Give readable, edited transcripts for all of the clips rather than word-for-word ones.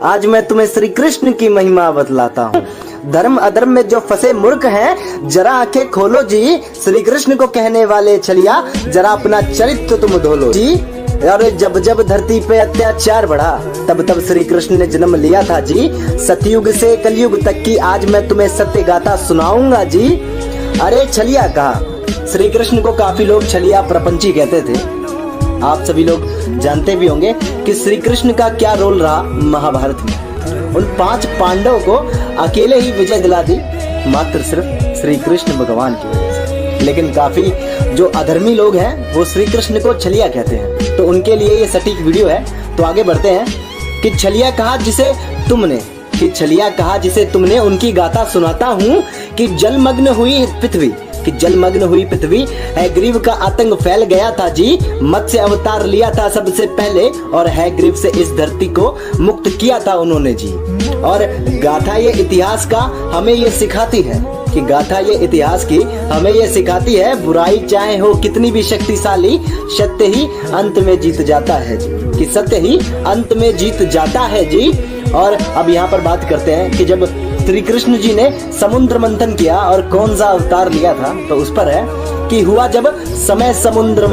आज मैं तुम्हें श्री कृष्ण की महिमा बतलाता हूँ। धर्म अधर्म में जो फंसे मूर्ख हैं, जरा आंखें खोलो जी। श्री कृष्ण को कहने वाले छलिया, जरा अपना चरित्र तुम धोलो जी। अरे जब जब धरती पे अत्याचार बढ़ा, तब तब श्री कृष्ण ने जन्म लिया था जी। सतयुग से कलयुग तक की आज मैं तुम्हें सत्य गाथा सुनाऊंगा जी। अरे छलिया कहा, श्री कृष्ण को काफी लोग छलिया प्रपंची कहते थे। आप सभी लोग जानते भी होंगे कि श्री कृष्ण का क्या रोल रहा महाभारत में। उन 5 पांडवों को अकेले ही विजय दिला दी, मात्र सिर्फ श्री कृष्ण भगवान की वजह से। लेकिन काफी जो अधर्मी लोग हैं वो श्री कृष्ण को छलिया कहते हैं, तो उनके लिए ये सटीक वीडियो है। तो आगे बढ़ते हैं कि छलिया कहा जिसे तुमने उनकी गाथा सुनाता हूँ कि जलमग्न हुई पृथ्वी हैग्रीव का आतंक फैल गया था जी। मत्स्य अवतार लिया था सबसे पहले और हैग्रीव से इस धरती को मुक्त किया था उन्होंने जी। और गाथा ये इतिहास का हमें ये सिखाती है बुराई चाहे हो कितनी भी शक्तिशाली, सत्य ही अंत में जीत जाता है जी। कि सत्य ही अंत में जीत जाता है जी। और अब यहाँ पर बात करते हैं कि जब श्री कृष्ण जी ने समुद्र मंथन किया और कौन सा अवतार लिया था, तो उस पर है कि हुआ जब समय समुद्र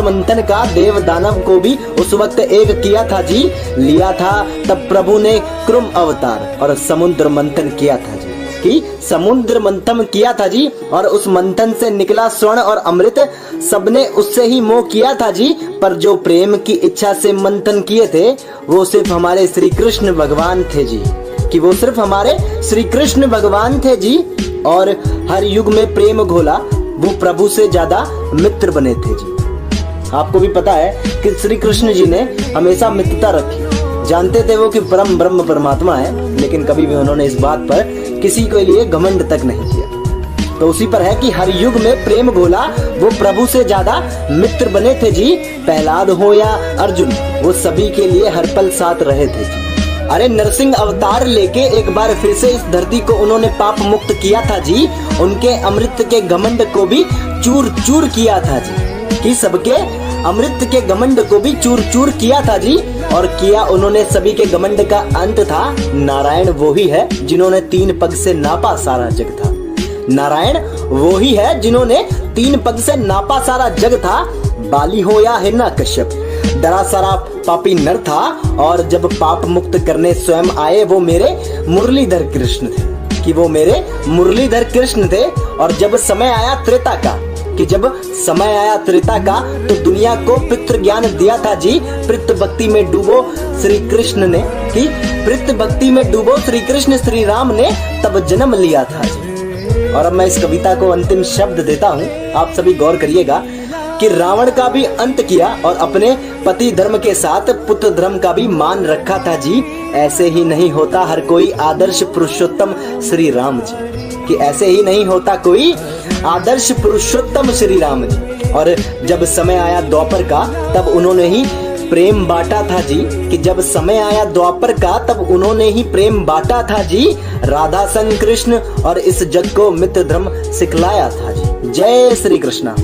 मंथन का देव दानव को भी उस वक्त एक किया था जी। लिया था तब प्रभु ने कुर्म अवतार और समुद्र मंथन किया था जी। और उस मंथन से निकला स्वर्ण और अमृत, सबने उससे ही मोह किया था जी। पर जो प्रेम की इच्छा से मंथन किए थे वो सिर्फ हमारे श्री कृष्ण भगवान थे जी। और हर युग में प्रेम घोला, वो प्रभु से ज्यादा मित्र बने थे जी। आपको भी पता है कि श्री कृष्ण जी ने हमेशा मित्रता रखी। जानते थे वो कि परम ब्रह्म परमात्मा है, लेकिन कभी भी उन्होंने इस बात पर किसी के लिए घमंड तक नहीं किया। तो उसी पर है कि हर युग में प्रेम घोला, वो प्रभु से ज्यादा मित्र बने थे जी। प्रहलाद हो या अर्जुन, वो सभी के लिए हर पल साथ रहे थे जी। अरे नरसिंह अवतार लेके एक बार फिर से इस धरती को उन्होंने पाप मुक्त किया था जी। उनके अमृत के घमंड को भी चूर चूर किया था जी। कि सबके अमृत के घमंड को भी चूर चूर किया था जी। और किया उन्होंने सभी के घमंड का अंत था। नारायण वो ही है जिन्होंने 3 पग से नापा सारा जग था। बाली हो या हिरण्यकश्यप, डरा सारा पापी नर था। और जब पाप मुक्त करने स्वयं आए वो मेरे मुरलीधर कृष्ण थे। और जब समय आया त्रेता का, तो दुनिया को पितृ ज्ञान दिया था जी। पितृ भक्ति में डूबो श्री कृष्ण श्री राम ने तब जन्म लिया था जी। और अब मैं इस कविता को अंतिम शब्द देता हूँ, आप सभी गौर करिएगा कि रावण का भी अंत किया और अपने पति धर्म के साथ पुत्र धर्म का भी मान रखा था जी। ऐसे ही नहीं होता हर कोई आदर्श पुरुषोत्तम श्री राम जी। और जब समय आया द्वापर का, तब उन्होंने ही प्रेम बांटा था जी। राधा संग कृष्ण और इस जग को मित्र धर्म सिखलाया था जी। जय श्री कृष्णा।